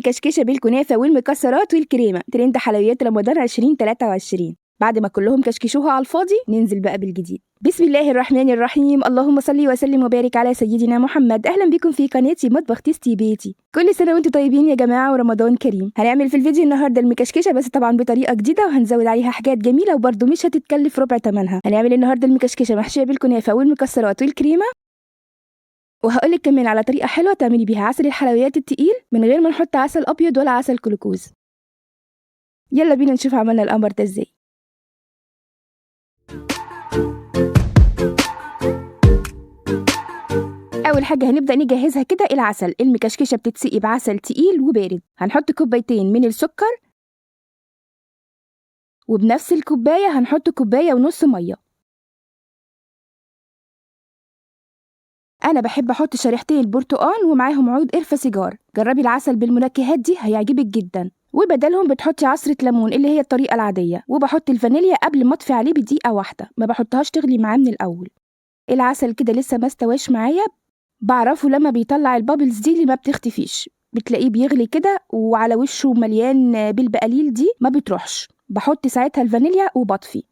المكشكشة بالكنافة والمكسرات والكريمة، ترند حلويات رمضان 2023. بعد ما كلهم كشكشوها على الفاضي، ننزل بقى بالجديد. بسم الله الرحمن الرحيم، اللهم صل وسلم وبارك على سيدنا محمد. اهلا بكم في قناتي مطبخ تيستي بيتي. كل سنة وانتم طيبين يا جماعة ورمضان كريم. هنعمل في الفيديو النهارده المكشكشة، بس طبعا بطريقة جديدة، وهنزود عليها حاجات جميلة وبرده مش هتتكلف ربع ثمنها. هنعمل النهارده المكشكشة محشية بالكنافة والمكسرات والكريمة، وهقولك كمان على طريقة حلوة تعملي بيها عسل الحلويات التقيل من غير ما نحط عسل أبيض ولا عسل جلوكوز. يلا بينا نشوف عملنا الأمر ده ازاي. أول حاجة هنبدأ نجهزها كده العسل. المكشكشة بتتسقي بعسل تقيل وبارد. هنحط كوبايتين من السكر، وبنفس الكوباية هنحط كوباية ونص مية. أنا بحب أحط شريحتين برتقان ومعاهم عود قرفة سيجار. جربي العسل بالمنكهات دي هيعجبك جدا. وبدلهم بتحطي عصرة ليمون اللي هي الطريقة العادية، وبحط الفانيليا قبل ما اطفي عليه بدقيقة واحدة، ما بحطهاش تغلي معاه من الأول. العسل كده لسه ما استواش معايا، بعرفه لما بيطلع البابلز دي اللي ما بتختفيش، بتلاقيه بيغلي كده وعلى وشه مليان بالبقليل دي ما بتروحش. بحط ساعتها الفانيليا وبطفي.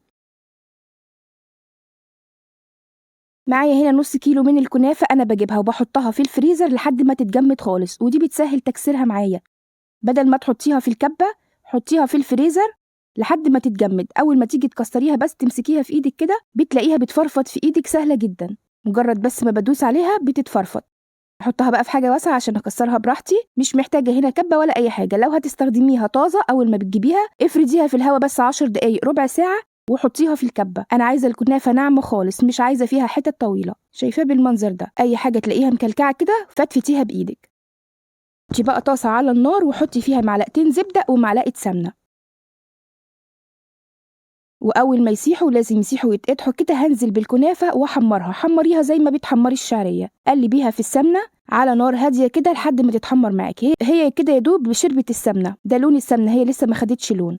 معايا هنا نص كيلو من الكنافة، أنا بجيبها وبحطها في الفريزر لحد ما تتجمد خالص، ودي بتسهل تكسيرها معايا. بدل ما تحطيها في الكبة، حطيها في الفريزر لحد ما تتجمد. أول ما تيجي تكسريها بس تمسكيها في إيدك كده، بتلاقيها بتفرفط في إيدك سهلة جدا. مجرد بس ما بدوس عليها بتتفرفط. احطها بقى في حاجة واسعة عشان اكسرها براحتي. مش محتاجة هنا كبة ولا اي حاجة. لو هتستخدميها طازة اول ما بتجيبيها افرديها في الهواء بس 10 دقايق ربع ساعة وحطيها في الكبة. انا عايزة الكنافة ناعمة خالص، مش عايزة فيها حتت طويلة. شايفاه بالمنظر ده. اي حاجة تلاقيها مكلكعة كده فتفتيها بايدك. حطي بقى طاسة على النار وحطي فيها معلقتين زبدة ومعلقة سمنة، واول ما يسيحوا، لازم يسيحوا ويتقطعوا كده، هنزل بالكنافة واحمرها. حمريها زي ما بتحمري الشعرية. قلبيها في السمنة على نار هادية كده لحد ما تتحمر معاكي. هي كده يا دوب بشربة السمنة، ده لون السمنة، هي لسه ما خدتش لون.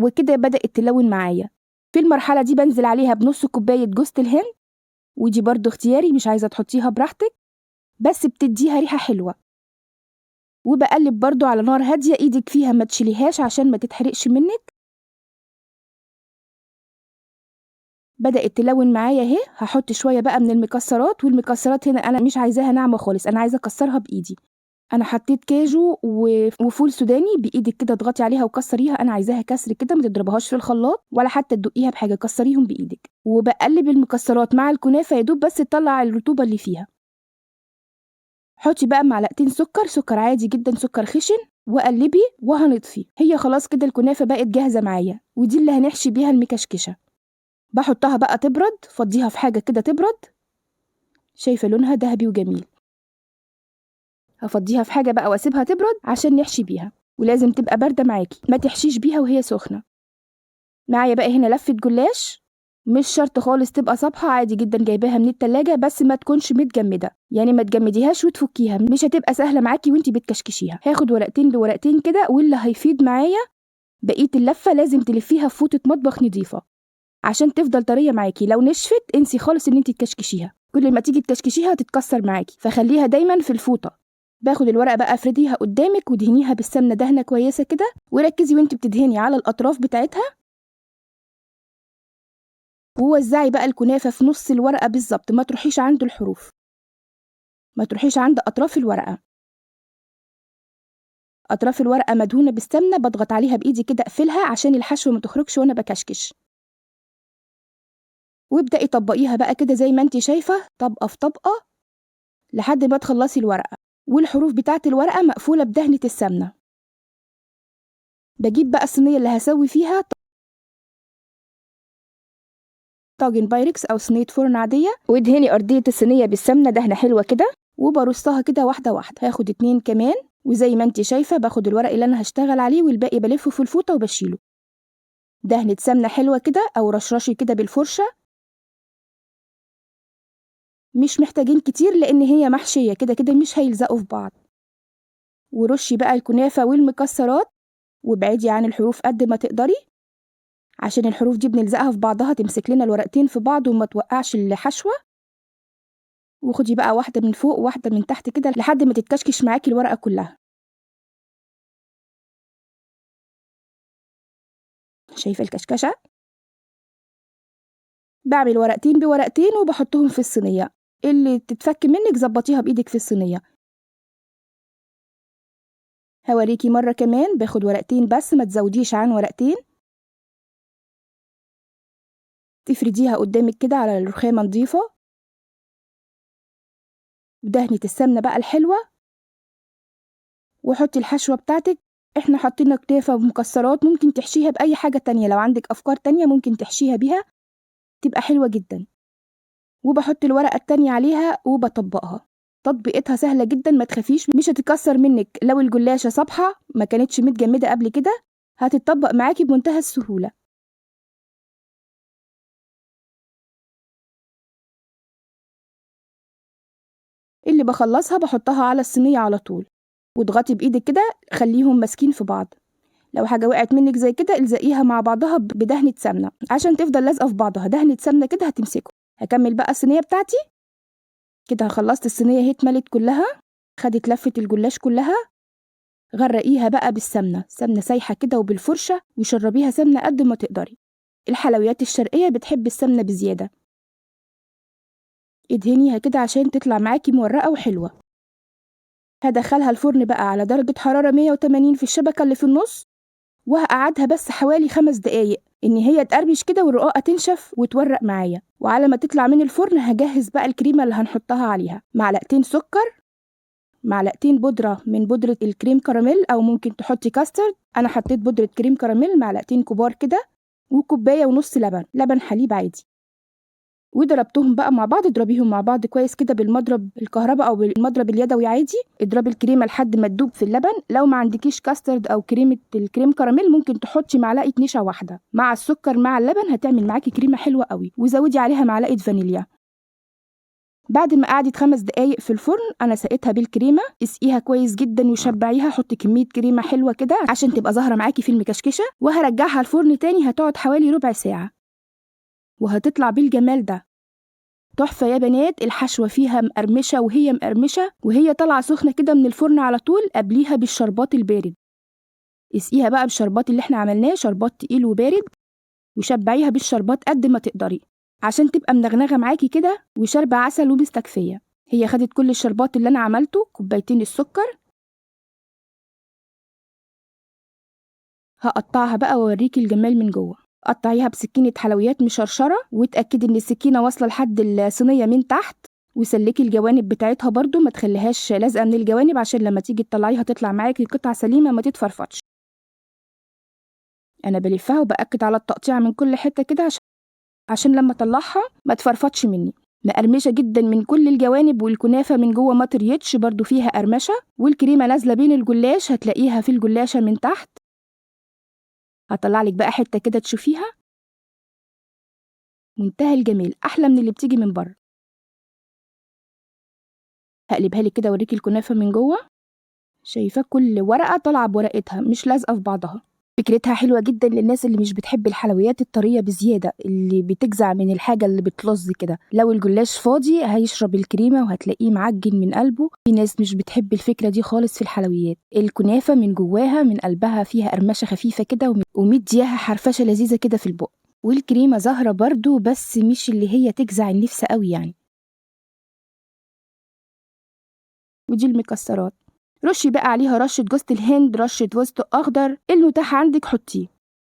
وكده بدأت تلون معايا. في المرحلة دي بنزل عليها بنص كوباية جوز الهند، ودي برضو اختياري، مش عايزة تحطيها براحتك، بس بتديها ريحة حلوة. وبقلب برضو على نار هادية، ايدك فيها ما تشيليهاش عشان ما تتحرقش منك. بدأت تلون معايا اهي. هحط شوية بقى من المكسرات، والمكسرات هنا انا مش عايزاها ناعمة خالص، انا عايزة اكسرها بايدي. انا حطيت كاجو وفول سوداني، بايدك كده اضغطي عليها وكسريها. انا عايزاها كسر كده، ما تضربهاش في الخلاط ولا حتى تدقيها بحاجة، كسريهم بايدك. وبقلب المكسرات مع الكنافة يا دوب بس تطلع الرطوبة اللي فيها. حطي بقى معلقتين سكر عادي جدا، سكر خشن، وقلبي وهنطفي. هي خلاص كده الكنافة بقت جاهزة معايا، ودي اللي هنحشي بيها المكشكشة. بحطها بقى تبرد، فضيها في حاجة كده تبرد. شايفة لونها ذهبي وجميل. هفضيها في حاجة بقى واسيبها تبرد عشان نحشي بيها، ولازم تبقى باردة معاكي، ما تحشيش بيها وهي سخنة. معايا بقى هنا لفة جلاش، مش شرط خالص تبقى صبحة، عادي جدا، جايباها من التلاجة، بس ما تكونش متجمدة، يعني ما تجمديهاش وتفكيها، مش هتبقى سهلة معاكي وانتي بتكشكشيها. هاخد ورقتين بورقتين كده، واللي هيفيض معايا بقية اللفة لازم تلفيها في فوطة مطبخ نضيفة عشان تفضل طرية معاكي. لو نشفت انسي خالص ان انتي تكشكشيها، كل ما تيجي تكشكشيها تتكسر معاكي، فخليها دايما في الفوطة. باخد الورقة بقى افرديها قدامك ودهنيها بالسمنة دهنة كويسة كده، وركزي وانتي بتدهني على الأطراف بتاعتها. ووزعي بقى الكنافة في نص الورقة بالظبط، ما تروحيش عند الحروف، ما تروحيش عند أطراف الورقة. أطراف الورقة مدهونة بالسمنة، بضغط عليها بإيدي كده أقفلها عشان الحشو ما تخرجش وأنا بكشكش. وابدأي طبقيها بقى كده زي ما انتي شايفة، طبقة في طبقة لحد ما تخلصي الورقة، والحروف بتاعت الورقة مقفولة بدهنة السمنة. بجيب بقى الصينية اللي هسوي فيها، طاجن بايركس أو صينية فرن عادية، وادهني أرضية الصينية بالسمنة دهنة حلوة كده، وبرصها كده واحدة واحدة. هاخد 2 كمان، وزي ما انتي شايفة باخد الورق اللي أنا هشتغل عليه والباقي بلفه في الفوطة وبشيله. دهنة سمنة حلوة كده، أو رشرشي كده بالفرشة. مش محتاجين كتير لأن هي محشية كده كده مش هيلزقوا في بعض. ورشي بقى الكنافة والمكسرات، وابعدي عن الحروف قد ما تقدري، عشان الحروف دي بنلزقها في بعضها تمسك لنا الورقتين في بعض وما توقعش الحشوة. وخدي بقى واحدة من فوق وواحدة من تحت كده لحد ما تتكشكش معاكي الورقة كلها. شايفة الكشكشة؟ باعمل ورقتين بورقتين وباحطهم في الصينية، اللي تتفك منِّك ضبّطيها بإيدِك في الصينية. هاوريكِ مرّة كمان باخد ورقتين بس ما تزوديش عن ورقتين. تفرديها قدّامِك كده على رخامة نضيفة، ودهنة السمنة بقى الحلوة، وحطّي الحشوة بتاعتِك. إحنا حطينا كنافة بمكسرات، ممكن تحشيها بأي حاجة تانية، لو عندِك أفكار تانية ممكن تحشيها بيها، تبقى حلوة جدًا. وباحط الورقة التانية عليها وباطبّقها. تطبيقتها سهلة جدًا، ما تخافيش مش هتتكسر منِّك، لو الجلاشة صابحة ما كانتش متجمدة قبل كده هتتطبّق معاكِ بمنتهى السهولة. اللي باخلّصها باحطها على الصينية على طول، واضغطي بإيدِك كده خلّيهم ماسكين في بعض. لو حاجة وقعت منِّك زي كده الزقيها مع بعضها بدهنة سمنة عشان تفضل لازقة في بعضها، دهنة سمنة كده هتمسكهم. هاكمّل بقى الصينية بتاعتي، كده خلّصت الصينية أهي اتملت كلّها، خدت لفة الجلاش كلّها. غرّقيها بقى بالسمنة، سمنة سايحة كده وبالفرشة وشرّبيها سمنة قد ما تقدري. الحلويات الشرقية بتحب السمنة بزيادة. ادهنيها كده عشان تطلع معاكِ مورقة وحلوة. هادخّلها الفرن بقى على درجة حرارة 180 في الشبكة اللي في النُص، وهاقعّدها بس حوالي 5 دقايق إن هي تقرمش كده والرقاقة تنشف وتورّق معايا. وعلى ما تطلع من الفرن هاجهّز بقى الكريمة اللي هنحطها عليها، معلقتين سكر، معلقتين بودرة من بودرة الكريم كراميل أو ممكن تحطي كاسترد. أنا حطيت بودرة كريم كراميل معلقتين كبار كده، وكوباية ونص لبن حليب عادي، وضربتهم بقى مع بعض. اضربيهم مع بعض كويس كده بالمضرب الكهربا أو بالمضرب اليدوي عادي. اضربي الكريمة لحد ما تدوب في اللبن. لو ما عندكيش كاسترد أو كريمة الكريم كراميل ممكن تحطي معلقة نشا واحدة مع السكر مع اللبن، هتعمل معاكي كريمة حلوة قوي. وزودي عليها معلقة فانيليا. بعد ما قعدت 5 دقايق في الفرن أنا سقيتها بالكريمة. اسقيها كويس جدًا وشبعيها، حطي كمية كريمة حلوة كده عشان تبقى ظاهرة معاكي في المكشكشة. وهرجعها الفرن تاني، هتقعد حوالي ربع ساعة وهتطلع بالجمال ده. تحفة يا بنات، الحشوة فيها مقرمشة وهي مقرمشة وهي طالعة سخنة كده من الفرن على طول. قبليها بالشربات البارد، اسقيها بقى بالشربات اللي احنا عملناه، شربات تقيل وبارد، وشبعيها بالشربات قد ما تقدري عشان تبقى منغنغة معاكي كده وشاربة عسل ومستكفية. هي خدت كل الشربات اللي أنا عملته، كوبايتين السكر. هقطعها بقى وأوريكي الجمال من جوه. قطعيها بسكينة حلويات مشرشرة وتأكدي إن السكينة واصلة لحد الصينية من تحت، وسلكي الجوانب بتاعتها برضو، ما تخليهاش لازقة من الجوانب عشان لما تيجي تطلعيها تطلع معاكي قطعة سليمة ما تتفرفتش. أنا بلفها وبأكد على التقطيع من كل حتة كده عشان لما اطلعها ما تفرفتش مني. مقرمشه جدا من كل الجوانب، والكنافه من جوه ما طريتش برضو فيها قرمشه، والكريمه نازله بين الجلاش، هتلاقيها في الجلاشه من تحت. هطلع لك بقى حته كده تشوفيها، منتهى الجمال، احلى من اللي بتيجي من بره. هقلبها لك كده اوريكي الكنافه من جوه. شايفه كل ورقه طالعه بورقتها مش لازقه في بعضها. فكرتها حلوة جدا للناس اللي مش بتحب الحلويات الطرية بزيادة، اللي بتجزع من الحاجة اللي بتلظ كده. لو الجلاش فاضي هيشرب الكريمة وهتلاقيه معجن من قلبه. في ناس مش بتحب الفكرة دي خالص في الحلويات. الكنافة من جواها من قلبها فيها قرمشة خفيفة كده ومدياها حرفشة لذيذة كده في البق، والكريمة زهرة برضو بس مش اللي هي تجزع النفس قوي يعني. ودي المكسرات، رشي بقى عليها رشة جوز الهند، رشة جوز أخضر، المتاح عندك حطيه.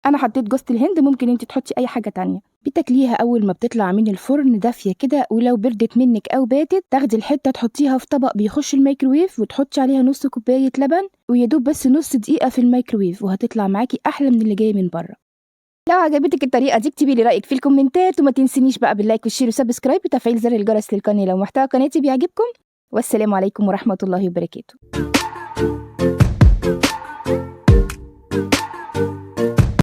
أنا حطيت جوز الهند، ممكن انت تحطي أي حاجة تانية. بتاكليها أول ما بتطلع من الفرن دافية كده، ولو بردت منك أو باتت تاخدي الحتة تحطيها في طبق بيخش الميكروويف، وتحطي عليها نص كوباية لبن ويدوب بس نص دقيقة في الميكروويف، وهتطلع معاكي أحلى من اللي جاي من بره. لو عجبتك الطريقة دي اكتبي لي رأيك في الكومنتات، وما تنسينيش بقى باللايك والشير وسبسكرايب وتفعيل زر الجرس للقناة لو محتوى قناتي بيعجبكم. والسلام عليكم ورحمة الله وبركاته.